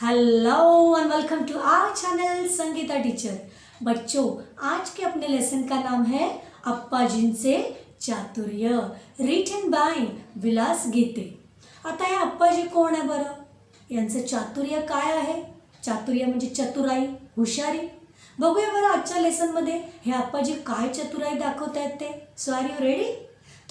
Hello and welcome to our channel Sangeeta teacher. बच्चों, आज के अपने लेसन का नाम है अप्पाजींचे चातुर्य, रिटन बाय विलास गीते। आता हे अप्पाजी कोण आहे बरं? यांचं चातुर्य काय आहे? चातुर्य म्हणजे चतुराई, हुशारी। बघूया बरं आजच्या लेसनमध्ये हे अप्पाजी काय चतुराई दाखवत आहेत ते। So are you ready?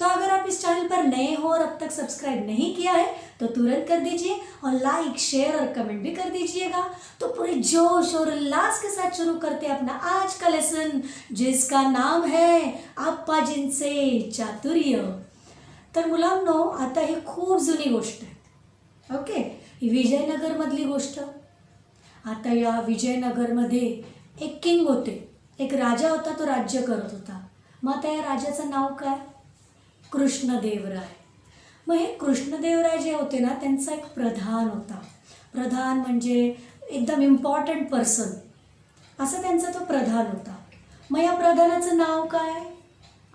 तो अगर आप इस चैनल पर नए हो और अब तक सब्सक्राइब नहीं किया है तो तुरंत कर दीजिए और लाइक, शेयर और कमेंट भी कर दीजिएगा। तो पूरे जोश और उल्लास के साथ शुरू करते हैं अपना आज का लेसन, जिसका नाम है अप्पाजींचे चातुर्य। तर मुलांनो, आता ही खूप जुनी गोष्ट आहे। ओके, ही विजयनगरमधली गोष्ट। आता या विजयनगरमध्ये एक किंग होते, एक राजा होता, तो राज्य करत होता। मग आता या राजाचं नाव काय? कृष्णदेवराय। मग हे कृष्णदेवराय जे होते ना, त्यांचा एक प्रधान होता। प्रधान म्हणजे एकदम इम्पॉर्टंट पर्सन, असं त्यांचा तो प्रधान होता। मग या प्रधानाचं नाव काय?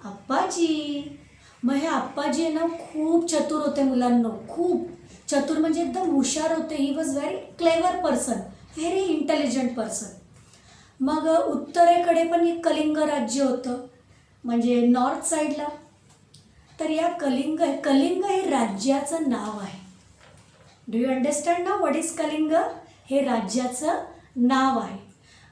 अप्पाजी। मग हे अप्पाजी आहे ना, खूप चतुर होते मुलांनो, खूप चतुर म्हणजे एकदम हुशार होते। He was very clever person, very intelligent person. मग उत्तरेकडे पण एक कलिंग राज्य होतं, म्हणजे नॉर्थ साईडला। तर या कलिंग हे राज्याचं नाव आहे। डू यू अंडरस्टँड नाव व्हॉट इज कलिंग? हे राज्याचं नाव आहे।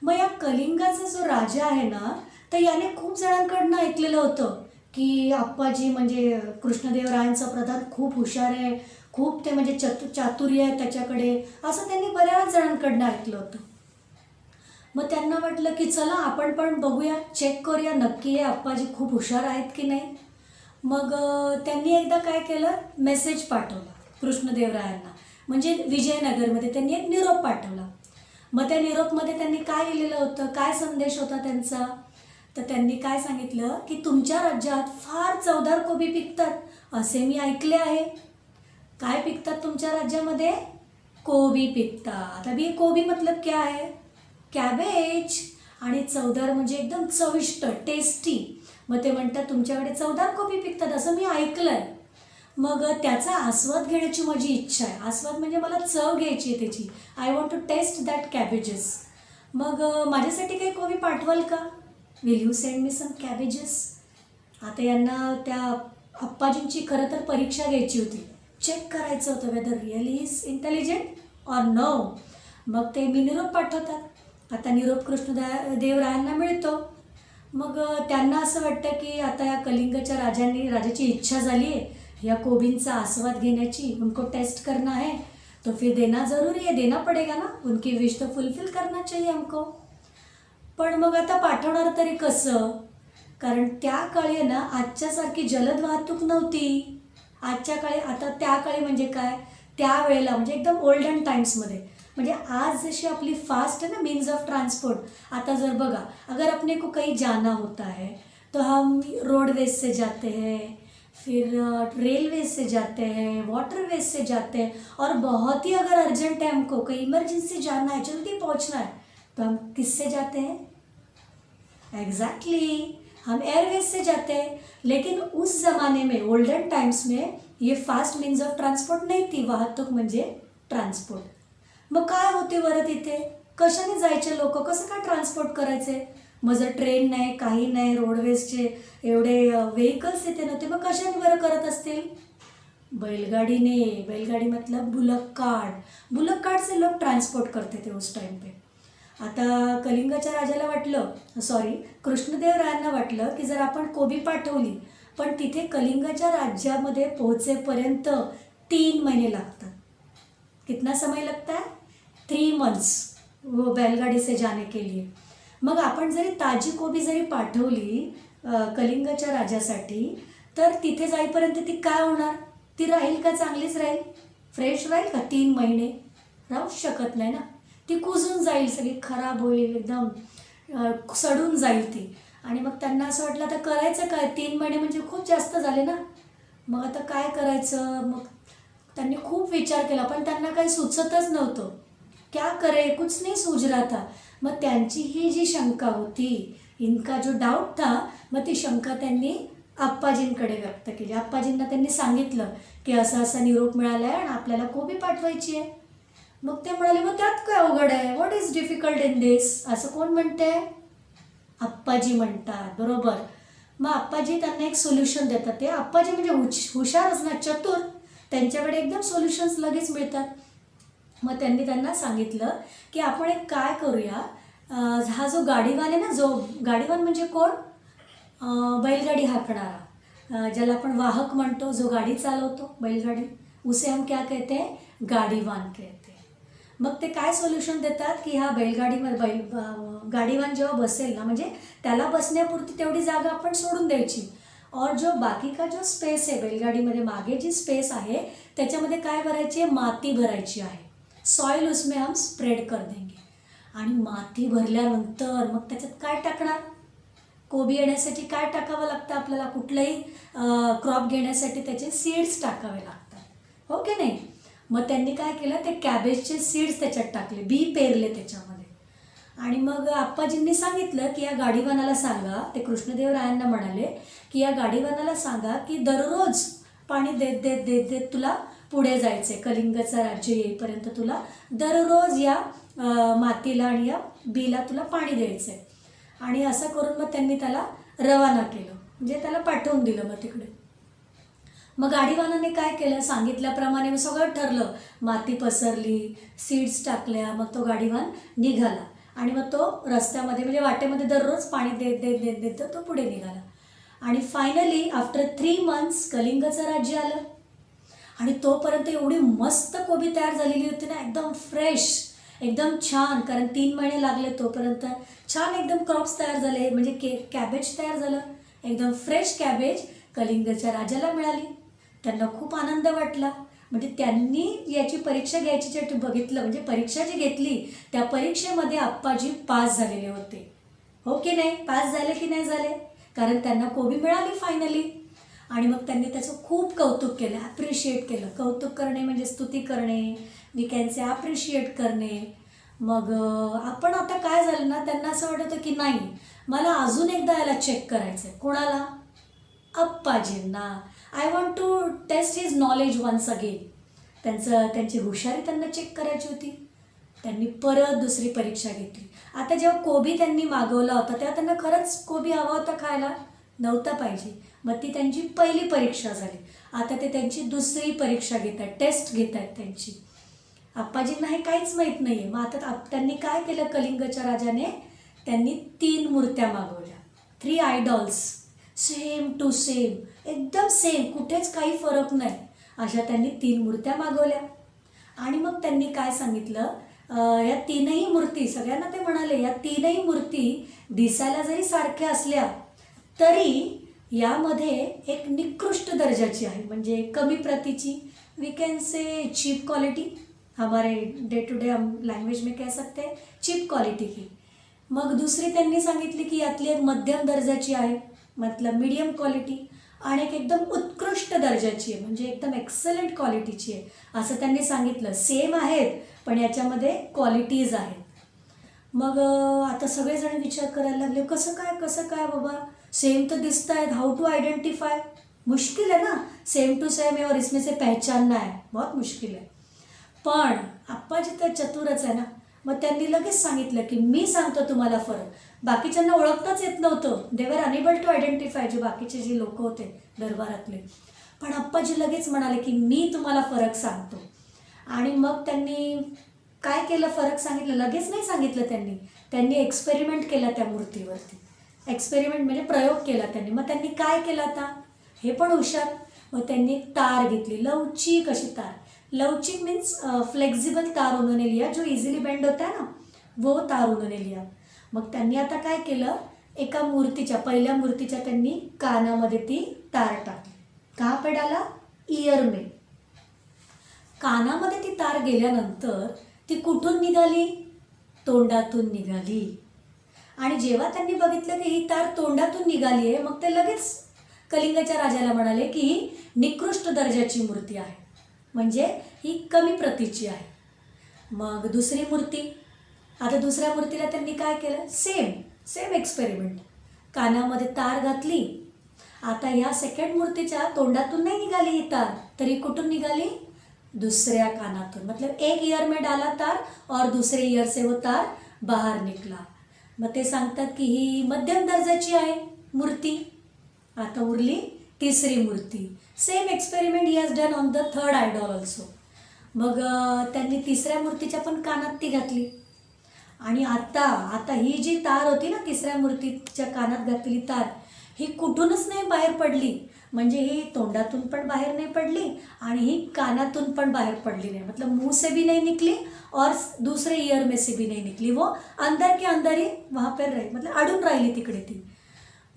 मग या कलिंगाचा जो राजा आहे ना, तर याने खूप जणांकडनं ऐकलेलं होतं की अप्पाजी म्हणजे कृष्णदेवरायांचा प्रधान खूप हुशार आहे, खूप ते म्हणजे चातुर्य आहे त्याच्याकडे, असं त्यांनी बऱ्याच जणांकडनं ऐकलं होतं। मग त्यांना वाटलं की चला आपण पण बघूया, चेक करूया नक्की हे अप्पाजी खूप हुशार आहेत की नाही। मग त्यांनी एकदा काय केलं, मेसेज पाठवला कृष्णदेवरायांना, म्हणजे विजयनगरमध्ये त्यांनी एक निरोप पाठवला। मग त्या निरोपमध्ये त्यांनी काय लिहिलेलं होतं, काय संदेश होता त्यांचा? तर त्यांनी काय सांगितलं की तुमच्या राज्यात फार चवदार कोबी पिकतात असे मी ऐकले आहे। काय पिकतात तुमच्या राज्यामध्ये? कोबी पिकतात। अभी कोबी मतलब क्या है? कॅबेज। आणि चवदार म्हणजे एकदम चविष्ट, टेस्टी। मग ते म्हणतात तुमच्याकडे चवदार कोबी पिकतात असं मी ऐकलं आहे। मग त्याचा आस्वाद घेण्याची माझी इच्छा आहे। आस्वाद म्हणजे मला चव घ्यायची आहे त्याची। I want to taste that cabbages. मग माझ्यासाठी काही कोबी पाठवाल का? Will you send me some cabbages? आता यांना त्या अप्पाजींची खरं तर परीक्षा घ्यायची होती, चेक करायचं होतं whether really is intelligent or no. मग ते मी निरोप पाठवतात। आता निरोप कृष्णदेवरायांना मिळतो। मग त्यांना असं वाटतं की आता या कलिंगच्या राजाची इच्छा झाली आहे या कोबींचा आस्वाद घेण्याची, उनको टेस्ट करना है, तो फिर देना ज़रूरी है, देना पड़ेगा ना, उनकी विश तो फुलफिल करना चाहिए हमको। पण मग आता पाठवणार तरी कसं? कारण त्या काळी ना आजच्यासारखी जलद वाहतूक नव्हती। आजच्या काळी, आता त्या काळी म्हणजे काय, त्यावेळेला म्हणजे एकदम ओल्डन टाइम्समध्ये, म्हणजे आज जैसे अपनी फास्ट है ना मीन्स ऑफ ट्रांसपोर्ट। आता जर बघा, अगर अपने को कहीं जाना होता है तो हम रोडवेज से जाते हैं, फिर रेलवे से जाते हैं, वाटरवेज से जाते हैं, और बहुत ही अगर अर्जेंट है हमको, कहीं इमरजेंसी जाना है, जल्दी पहुंचना है, तो हम किससे जाते हैं? एग्जैक्टली, हम एयरवेज से जाते हैं। लेकिन उस ज़माने में, ओल्डन टाइम्स में, ये फास्ट मीन्स ऑफ ट्रांसपोर्ट नहीं थी, वाहतूक म्हणजे ट्रान्सपोर्ट। मग काय होते बरं तिथे? कशाने जायचे लोक? कसं काय ट्रान्सपोर्ट करायचे? मग जर ट्रेन नाही, काही नाही, रोडवेजचे एवढे व्हेकल्स इथे नव्हते, मग कशाने बरं करत असतील? बैलगाडीने। बैलगाडी मतलब बुलक कार्ट। बुलक कार्ट से लोग ट्रांसपोर्ट करते थे उस टाइम पे। आता कलिंगाच्या राजाला वाटलं, सॉरी कृष्णदेवरायांना वाटलं की जर आपण कोबी पाठवली, पण तिथे कलिंगाच्या राज्यामध्ये पोहोचेपर्यंत 3 महिने लागतात। कितना समय लगता है? 3 months वो बैलगाड़ी से जाने के लिए। मग आपण जरी ताजी कोबी जरी पाठवली कलिंगाच्या राजासाठी, तर तिथे जाईपर्यंत ती काय होणार? ती राहील का? चांगलीच राहील, फ्रेश राहील का? 3 महिने राहूच शकत नाही ना, ती कुजून जाईल, सगळी खराब होईल, एकदम सडून जाईल ती। आणि मग त्यांना असं वाटलं आता करायचं काय? 3 महिने म्हणजे खूप जास्त झाले ना, मग आता काय करायचं? मग त्यांनी खूप विचार केला, पण त्यांना काही सुचतच नव्हतं, क्या करे, कुछ नहीं सूझ रहा था। मग त्यांची ही जी शंका होती, इनका जो डाऊट था, मग ती शंका त्यांनी अप्पाजींकडे व्यक्त केली। अप्पाजींना त्यांनी सांगितलं की असा असा निरोप मिळाला आहे आणि आपल्याला कोबी पाठवायची आहे। मग ते म्हणाले, मग त्यात काय अवघड आहे, what is difficult in this, असं कोण म्हणते? आप्पाजी म्हणतात, बरोबर. मग आप्पाजी त्यांना एक सोल्युशन देतात. ते आप्पाजी म्हणजे हुशार असणार, चतुर, त्यांच्याकडे एकदम सोल्युशन्स लगेच मिळतात. मग त्यांनी त्यांना सांगितलं की आपण एक काय करूया, हा जो गाडीवान आहे ना, जो गाडीवान म्हणजे कोण, बैलगाडी हाकणारा, ज्याला आपण वाहक म्हणतो, जो गाडी चालवतो बैलगाडी, उसे हम क्या कहते हैं, गाडीवान कहते हैं. मग ते काय सोल्युशन देतात की ह्या बैलगाडीमध्ये गाडीवान जेव्हा बसेल ना, म्हणजे त्याला बसण्यापुरती तेवढी जागा आपण सोडून द्यायची, और जो बाकी का जो स्पेस आहे बैलगाडीमध्ये, मागे जी स्पेस आहे त्याच्यामध्ये काय भरायची आहे, माती भरायची आहे. सॉइल उसमें हम स्प्रेड कर देंगे. आणि माती भरल्यानंतर मग त्याच्यात काय टाकणार, कोबी येण्यासाठी काय टाकावं लागतं आपल्याला, कुठलंही क्रॉप घेण्यासाठी त्याचे सीड्स टाकावे लागतात, हो की नाही. मग त्यांनी काय केलं, ते कॅबेजचे सीड्स त्याच्यात टाकले, बी पेरले त्याच्यामध्ये. आणि मग आप्पाजींनी सांगितलं की या गाडीवानाला सांगा, ते कृष्णदेवरायांना म्हणाले की या गाडीवानाला सांगा की दररोज पाणी देत देत देत देत तुला पुढे जायचं आहे, कलिंगचं राज्य येईपर्यंत तुला दररोज या मातीला आणि या बीला तुला पाणी द्यायचं आहे. आणि असं करून मग त्यांनी त्याला रवाना केलं, म्हणजे त्याला पाठवून दिलं मग तिकडे. मग गाडीवानाने काय केलं, सांगितल्याप्रमाणे मग सगळं ठरलं, माती पसरली, सीड्स टाकल्या, मग तो गाडीवान निघाला. आणि मग तो रस्त्यामध्ये म्हणजे वाटेमध्ये दररोज पाणी देत देत देत देत तो पुढे निघाला. आणि फायनली आफ्टर 3 months कलिंगचं राज्य आलं. आणि तोपर्यंत एवढी मस्त कोबी तयार झालेली होती ना, एकदम फ्रेश, एकदम छान, कारण 3 महिने लागले तोपर्यंत छान एकदम क्रॉप्स तयार झाले, म्हणजे कॅबेज तयार झालं, एकदम फ्रेश कॅबेज कलिंगच्या राजाला मिळाली. त्यांना खूप आनंद वाटला. म्हणजे त्यांनी याची परीक्षा घ्यायची जे बघितलं, म्हणजे परीक्षा जी घेतली त्या परीक्षेमध्ये आप्पाजी पास झालेले होते, हो की नाही, पास झाले की नाही झाले, कारण त्यांना कोबी मिळाली फायनली. आणि मग त्यांनी त्याचं खूप कौतुक केलं, ॲप्रिशिएट केलं. कौतुक करणे म्हणजे स्तुती करणे, वी कॅन से ॲप्रिशिएट करणे. मग आपण आता काय झालं ना, त्यांना असं वाटत होतं की नाही, मला अजून एकदा याला चेक करायचं आहे. कोणाला, आप्पाजींना. I want to test his knowledge once again. त्यांची हुशारी त्यांना चेक करायची होती. त्यांनी परत दुसरी परीक्षा घेतली. आता जेव्हा कोबी त्यांनी मागवला होता तेव्हा त्यांना खरंच कोबी हवा होता खायला, नव्हता पाहिजे. मग ती त्यांची पहिली परीक्षा झाली. आता ते त्यांची दुसरी परीक्षा घेत आहेत, टेस्ट घेत आहेत त्यांची. आप्पाजींना हे काहीच माहीत नाही आहे. मग आता त्यांनी काय केलं, कलिंगच्या राजाने त्यांनी 3 मूर्त्या मागवल्या, 3 आयडॉल्स, सेम टू सेम, एकदम सेम, कुठेच काही फरक नाही, अशा त्यांनी 3 मूर्त्या मागवल्या. आणि मग त्यांनी काय सांगितलं, या 3ही मूर्ती, सगळ्यांना ते म्हणाले, या 3ही मूर्ती दिसायला जरी सारख्या असल्या तरी यामध्ये एक निकृष्ट दर्जाची आहे, म्हणजे कमी प्रतीची, we can say cheap quality, हमारे डे टू डे हम लैंग्वेज में कह सकते हैं चीप क्वालिटी की. मग दुसरी त्यांनी सांगितली की यातली एक मध्यम दर्जाची आहे, मतलब मीडियम क्वालिटी, आणि एक एकदम उत्कृष्ट दर्जाची आहे, म्हणजे एकदम एक्सलंट क्वालिटीची आहे, असं त्यांनी सांगितलं. सेम आहेत पण याच्यामध्ये क्वालिटीज आहेत. मग आता सगळेजण विचार करायला लागले, कसं काय बाबा, सेम तर दिसत आहेत, हाउ टू आइडेंटिफाई, मुश्किल है ना, सेम टू सेम है और इसमें से पहचानना है, बहुत मुश्किल है. पण आप्पाजी तर चतुरच आहे ना, मग त्यांनी लगेच सांगितलं की मी सांगतो तुम्हाला फरक. बाकीच्यांना ओळखताच येत नव्हतं, दे वर अनेबल टू आयडेंटिफाय, जे बाकीचे जे लोक होते दरबारातले. पण आप्पाजी लगेच म्हणाले की मी तुम्हाला फरक सांगतो. आणि मग त्यांनी काय केलं, फरक सांगितलं, लगेच नाही सांगितलं त्यांनी एक्सपेरिमेंट केला त्या मूर्तीवरती. एक्सपेरिमेंट म्हणजे प्रयोग केला त्यांनी. मग त्यांनी काय केलं आता, हे पण हुशार, मग त्यांनी एक तार घेतली, लवचिक अशी तार, लवचिक मीन्स फ्लेक्सिबल तार उन्होंने लिया, जो इझिली बेंड होता है ना, वो तार उन्होंने लिया. मग त्यांनी आता काय केलं, एका मूर्तीच्या, पहिल्या मूर्तीच्या त्यांनी कानामध्ये ती तार टाकली. कहाँ पे डाला, ईयर में. कानामध्ये ती तार गेल्यानंतर ती कुठून निघाली, तोंडातून निघाली. आणि जेव्हा त्यांनी बघितलं की ही तार तोंडातून निघाली आहे, मग ते लगेच कलिंगच्या राजाला म्हणाले की ही निकृष्ट दर्जाची मूर्ती आहे, म्हणजे ही कमी प्रतीची आहे. मग दुसरी मूर्ती, आता दुसऱ्या मूर्तीला त्यांनी काय केलं, सेम एक्सपेरिमेंट, कानामध्ये तार घातली. आता ह्या सेकंड मूर्तीच्या तोंडातून नाही निघाली ही तार, तरी कुठून निघाली, दूसऱ्या कानातून, मतलब एक ईयर में डाला तार और दूसरे ईयर से वो तार बाहर निकला. मग ते सांगतात की ही मध्यम दर्जाची आहे मूर्ती. आता उरली तिसरी मूर्ती. Same experiment he has done on the third idol also. मग त्यांनी तिसऱ्या मूर्तीच्या पण कानात ती घातली. आणि आता ही जी तार होती ना तिसऱ्या मूर्तीच्या कानात घातलेली तार, ही कुठूनच नाही बाहेर पडली. म्हणजे ही तोंडातून पण बाहेर नाही पडली आणि ही कानातून पण बाहेर पडली नाही. मतलब मुंह से भी नहीं निकली और दूसरे ईयर में से भी नहीं निकली. वो अंदर के अंदर ही वहाँ पर रही, मतलब अडून राहिली तिकडे ती.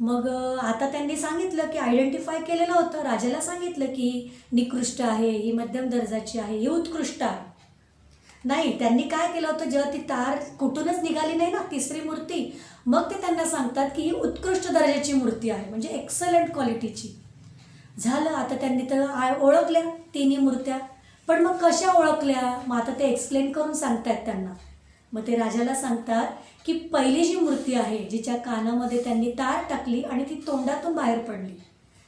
मग आता त्यांनी सांगितलं की आयडेंटिफाय केलेलं होतं, राजाला सांगितलं की ही निकृष्ट आहे, ही मध्यम दर्जाची आहे, ही उत्कृष्ट आहे. नाही, त्यांनी काय केलं होतं, जेव्हा ती तार कुठूनच निघाली नाही ना तिसरी मूर्ती, मग ते त्यांना सांगतात की ही उत्कृष्ट दर्जाची मूर्ती आहे, म्हणजे एक्सलंट क्वालिटीची. झालं, आता त्यांनी तर ओळखल्या तिन्ही मूर्त्या. पण मग कशा ओळखल्या, मग आता ते एक्सप्लेन करून सांगतायत त्यांना. मग ते राजाला सांगतात की पहिली जी मूर्ती आहे जिच्या कानामध्ये त्यांनी तार टाकली आणि ती तोंडातून बाहेर पडली,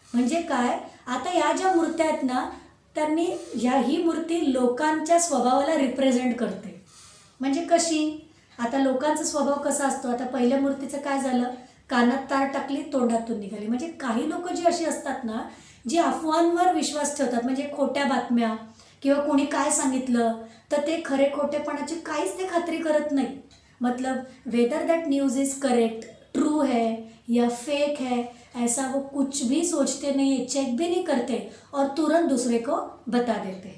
म्हणजे काय, आता या ज्या मूर्त्या आहेत ना त्यांनी ही मूर्ती लोकांच्या स्वभावाला रिप्रेझेंट करते. म्हणजे कशी, आता लोकांचा स्वभाव कसा असतो, आता पहिल्या मूर्तीचं काय झालं, कानात तार टाकली तोंडातून निघाली. म्हणजे काही लोक जी अशी असतात ना जी अफवांवर विश्वास ठेवतात, म्हणजे खोट्या बातम्या किंवा कोणी काय सांगितलं तर ते खरे खोटेपणाची काहीच ते खात्री करत नाही. मतलब whether that news is correct, true है या फेक है, ऐसा वो कुछ भी सोचते नहीं है, चेक भी नहीं करते और तुरंत दूसरे को बता देते.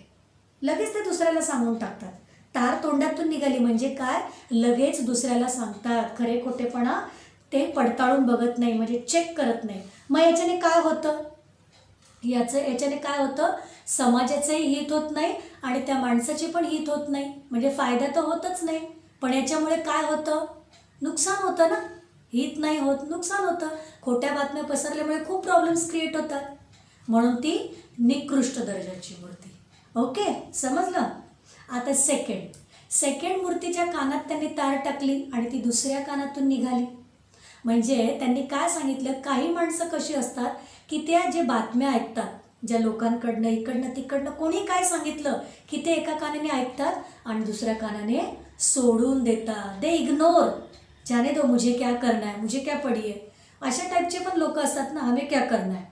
लगेच ते दुसऱ्याला सांगून टाकतात. तार तोंडातून निघाली म्हणजे काय, लगेच दुसऱ्याला सांगतात. खरे खोटेपणा ते पडताळून बघत नाही, म्हणजे चेक करत नाही. मग याच्याने काय होतं, याच्याने काय होतं, समाजाचंही हित होत नाही आणि त्या माणसाचे पण हित होत नाही. म्हणजे फायदा तर होतच नाही, पण याच्यामुळे काय होतं, नुकसान होतं ना. हित नाही होत, नुकसान होतं. खोट्या बातम्या पसरल्यामुळे खूप प्रॉब्लेम्स क्रिएट होतात. म्हणून ती निकृष्ट दर्जाची मूर्ती. ओके, समजलं. आता सेकंड मूर्तीच्या कानात त्यांनी तार टाकली आणि ती दुसऱ्या कानातून निघाली. म्हणजे त्यांनी काय सांगितलं, काही माणसं कशी असतात की त्या जे बातम्या ऐकतात, ज्या लोकांकडनं इकडनं तिकडनं कोणी काय सांगितलं की ते एका कानाने ऐकतात आणि दुसऱ्या कानाने सोडून देतात. दे इग्नोर, जाने दो, मुझे क्या करना है, मुझे क्या पडी है, अशा टाईपचे पण लोक असतात ना, हमें क्या करना है.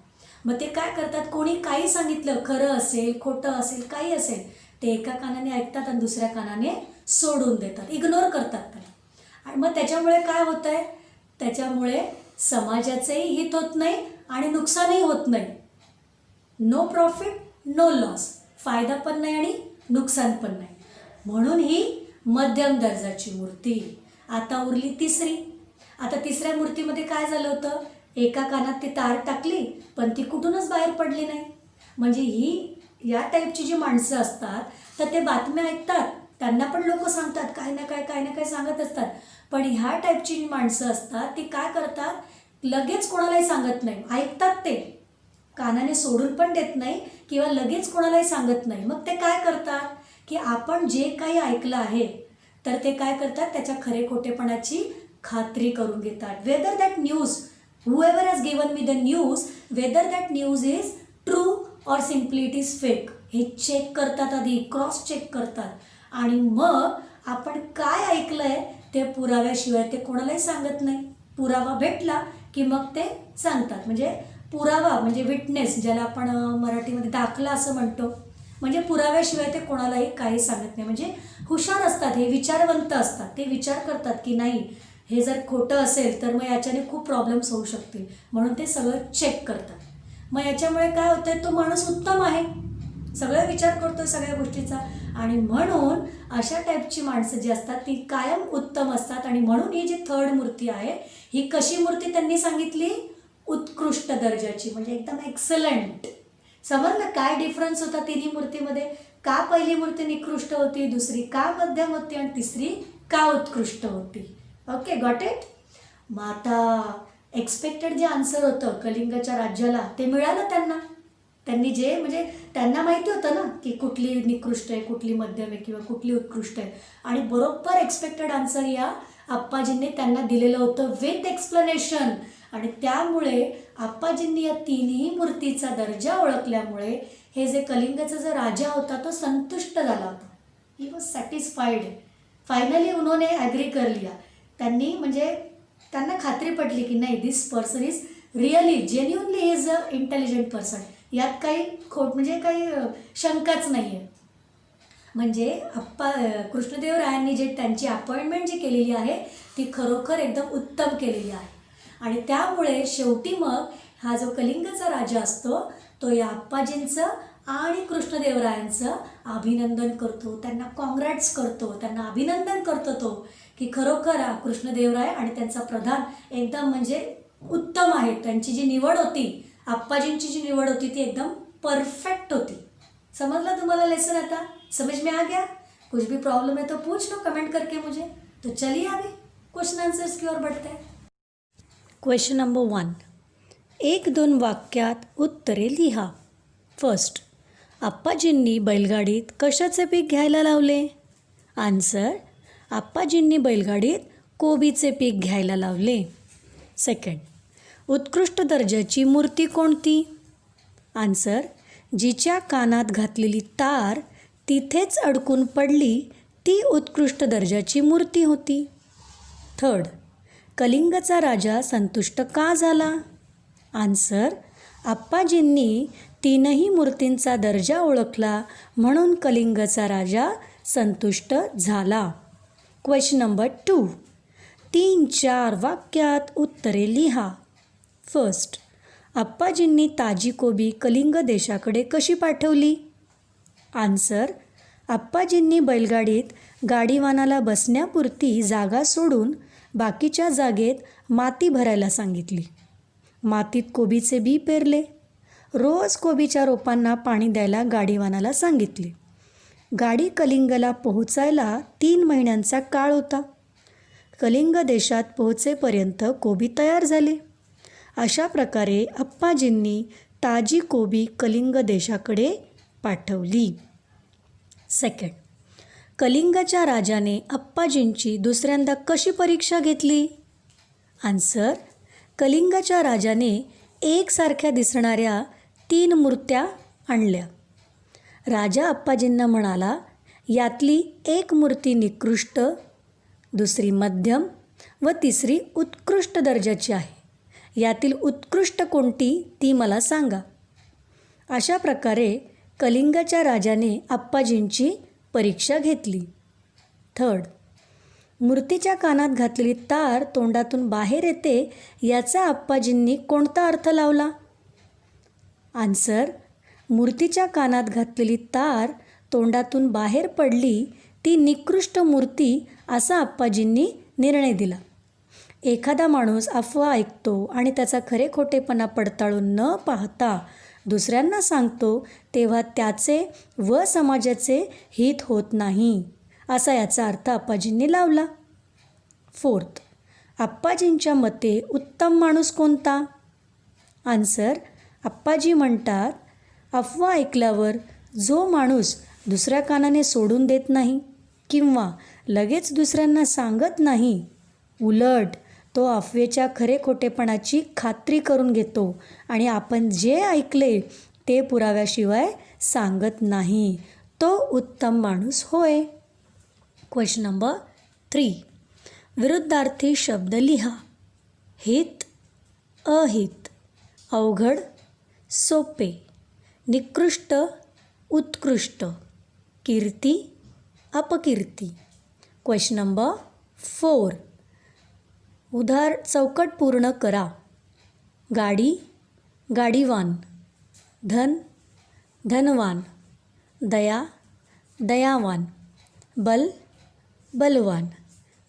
मग ते काय करतात, कोणी काही सांगितलं, खरं असेल खोटं असेल काही असेल, ते एका कानाने ऐकतात आणि दुसऱ्या कानाने सोडून देतात, इग्नोर करतात त्याला. आणि मग त्याच्यामुळे काय होतं आहे, त्याच्यामुळे समाजाचंही हित होत नाही आणि नुकसानही होत नाही. नो प्रॉफिट नो लॉस, फायदा पण नाही आणि नुकसान पण नाही. म्हणून ही मध्यम दर्जाची मूर्ती. आता उरली तिसरी. आता तिसऱ्या मूर्तीमध्ये काय झालं होतं, एका कानात ती तार टाकली पण ती कुठूनच बाहेर पडली नाही. म्हणजे ही या टाईपची जी माणसं असतात तर ते बातम्या ऐकतात, त्यांना पण लोक सांगतात, काही ना काय सांगत असतात. पण ह्या टाईपची जी माणसं असतात ती काय करतात, लगेच कोणालाही सांगत नाही, ऐकतात, ते कानाने सोडून पण देत नाही किंवा लगेच कोणालाही सांगत नाही. मग ते काय करतात की आपण जे काही ऐकलं आहे तर ते काय करतात, त्याच्या खरे खोटेपणाची खात्री करून घेतात. Whether that news, whoever has given me the news, whether that news is true or simply it is fake, हे चेक करतात, आधी क्रॉस चेक करतात. आणि मग आपण काय ऐकलंय ते पुराव्याशिवाय ते कोणालाही सांगत नाही. पुरावा भेटला की मग ते सांगतात. म्हणजे पुरावा म्हणजे विटनेस, ज्याला आपण मराठीमध्ये दाखला असं म्हणतो. म्हणजे पुराव्याशिवाय ते कोणालाही काही सांगत नाही. म्हणजे हुशार असतात, हे विचारवंत असतात. ते विचार करतात की नाही, हे जर खोटं असेल तर मग याच्याने खूप प्रॉब्लेम्स होऊ शकतील, म्हणून ते सगळं चेक करतात. मग याच्यामुळे काय होतं, तो माणूस उत्तम आहे, सगळं विचार करतो सगळ्या गोष्टीचा. आणि म्हणून अशा टाईपची माणसं जी असतात ती कायम उत्तम असतात. आणि म्हणून ही जी थर्ड मूर्ती आहे, ही कशी मूर्ती त्यांनी सांगितली, उत्कृष्ट दर्जाची, म्हणजे एकदम एक्सलंट. समजलं काय डिफरन्स होता तिन्ही मूर्तीमध्ये, का पहिली मूर्ती निकृष्ट होती, दुसरी का मध्यम होती आणि तिसरी का उत्कृष्ट होती. Okay, got it. मग आता एक्सपेक्टेड जे आन्सर होतं कलिंगच्या राज्याला ते मिळालं त्यांना. त्यांनी जे म्हणजे त्यांना माहिती होतं ना की कुठली निकृष्ट आहे, कुठली मध्यम आहे किंवा कुठली उत्कृष्ट आहे. आणि बरोबर एक्सपेक्टेड आन्सर या आप्पाजींनी त्यांना दिलेलं होतं विथ एक्सप्लेनेशन. आणि त्यामुळे आप्पाजींनी या तिन्ही मूर्तीचा दर्जा ओळखल्यामुळे हे जे कलिंगचा जो राजा होता तो संतुष्ट झाला होता. He was satisfied. फायनली उन्होंने ॲग्री कर लिया. त्यांनी म्हणजे त्यांना खात्री पटली की नाही, this person is really genuinely is a intelligent person. यात काही म्हणजे काही शंकाच नाही आहे. म्हणजे कृष्णदेवरायांनी जे त्यांची अपॉइंटमेंट जी केलेली आहे ती खरोखर एकदम उत्तम केलेली आहे. आणि त्यामुळे शेवटी मग हा जो कलिंगचा राजा असतो तो या आप्पाजींचं आणि कृष्णदेवरायांचं अभिनंदन करतो, त्यांना कॉंग्रॅट्स करतो, त्यांना अभिनंदन करतो तो की खरोखर कृष्णदेवराय आणि त्यांचा प्रधान एकदम म्हणजे उत्तम आहे. त्यांची जी निवड होती, आप्पाजींची जी निवड होती ती एकदम परफेक्ट होती. समझला तुम्हाला लेसन? आता समझ में आ गया? कुछ भी प्रॉब्लम है तो पूछ लो कमेंट करके मुझे. तो चलिए अभी क्वेश्चन आंसर्स की ओर बढ़ते हैं. Question number 1. 1-2 वाक्यात उत्तरे लिहा. फर्स्ट, आप्पाजींनी बैलगाडीत कशाचे पीक घ्यायला लावले? आन्सर, आप्पाजींनी बैलगाडीत कोबीचे पीक घ्यायला लावले. सेकंड, उत्कृष्ट दर्जाची मूर्ती कोणती? आन्सर, जिच्या कानात घातलेली तार तिथेच अडकून पडली ती उत्कृष्ट दर्जाची मूर्ती होती. थर्ड, कलिंगचा राजा संतुष्ट का झाला? आन्सर, आप्पाजींनी तीनही मूर्तींचा दर्जा ओळखला म्हणून कलिंगचा राजा संतुष्ट झाला. Question number 2. 3-4 वाक्यात उत्तरे लिहा. फर्स्ट, आप्पाजींनी ताजी कोबी कलिंग देशाकडे कशी पाठवली? आन्सर, आप्पाजींनी बैलगाडीत गाडीवानाला बसण्यापुरती जागा सोडून बाकीच्या जागेत माती भरायला सांगितली. मातीत कोबीचे बी पेरले. रोज कोबीच्या रोपांना पाणी द्यायला गाडीवानाला सांगितले. गाडी कलिंगला पोहोचायला 3 महिन्यांचा काळ होता. कलिंग देशात पोहोचेपर्यंत कोबी तयार झाले. अशा प्रकारे आप्पाजींनी ताजी कोबी कलिंग देशाकडे पाठवली. सेकंड, कलिंगच्या राजाने आप्पाजींची दुसऱ्यांदा कशी परीक्षा घेतली? आन्सर, कलिंगच्या राजाने एकसारख्या दिसणाऱ्या 3 मूर्त्या आणल्या. राजा आप्पाजींना म्हणाला, यातली एक मूर्ती निकृष्ट, दुसरी मध्यम व तिसरी उत्कृष्ट दर्जाची आहे. यातील उत्कृष्ट कोणती ती मला सांगा. अशा प्रकारे कलिंगच्या राजाने आप्पाजींची परीक्षा घेतली. थर्ड, मूर्तीच्या कानात घातलेली तार तोंडातून बाहेर येते याचा आप्पाजींनी कोणता अर्थ लावला? आन्सर, मूर्तीच्या कानात घातलेली तार तोंडातून बाहेर पडली ती निकृष्ट मूर्ती असा आप्पाजींनी निर्णय दिला. एखादा माणूस अफवा ऐकतो आणि त्याचा खरे खोटेपणा पडताळून न पाहता दुसऱ्यांना सांगतो तेव्हा त्याचे व समाजाचे हित होत नाही असा याचा अर्थ आप्पाजींनी लावला. फोर्थ, आप्पाजींच्या मते उत्तम माणूस कोणता? आन्सर, आप्पाजी म्हणतात, अफवा ऐकल्यावर जो माणूस दुसऱ्या कानाने सोडून देत नाही किंवा लगेच दुसऱ्यांना सांगत नाही, उलट तो अफवेच्या खरे खोटेपणाची खात्री करून घेतो आणि आपण जे ऐकले ते पुराव्याशिवाय सांगत नाही, तो उत्तम माणूस होय. Question number 3. विरुद्धार्थी शब्द लिहा. हित, अहित, अवघड, सोपे, निकृष्ट, उत्कृष्ट, कीर्ती, अपकीर्ती. Question number 4. चौकट पूर्ण करा. गाडी, गाडीवान, धन, धनवान, दया, दयावान, बल, बलवान.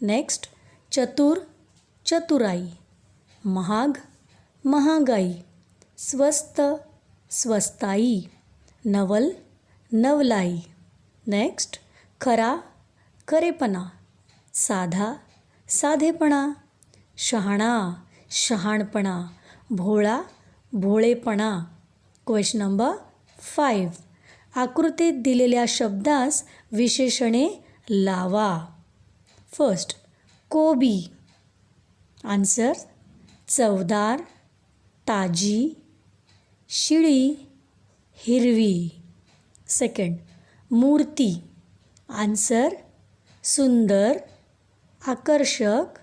नेक्स्ट, चतुर, चतुराई, महाग, महागाई, स्वस्त, स्वस्ताई, नवल, नवलाई. नेक्स्ट, खरा, खरेपणा, साधा, साधेपणा, शहाणा, शहाणपणा, भोळा, भोळेपणा. Question number 5. आकृतीत दिलेल्या शब्दास विशेषणे लावा. फर्स्ट, कोबी. आन्सर, चवदार, ताजी, शिळी, हिरवी. सेकंड, मूर्ती. आन्सर सुंदर, आकर्षक,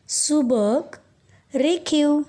सुबक, रेखीव.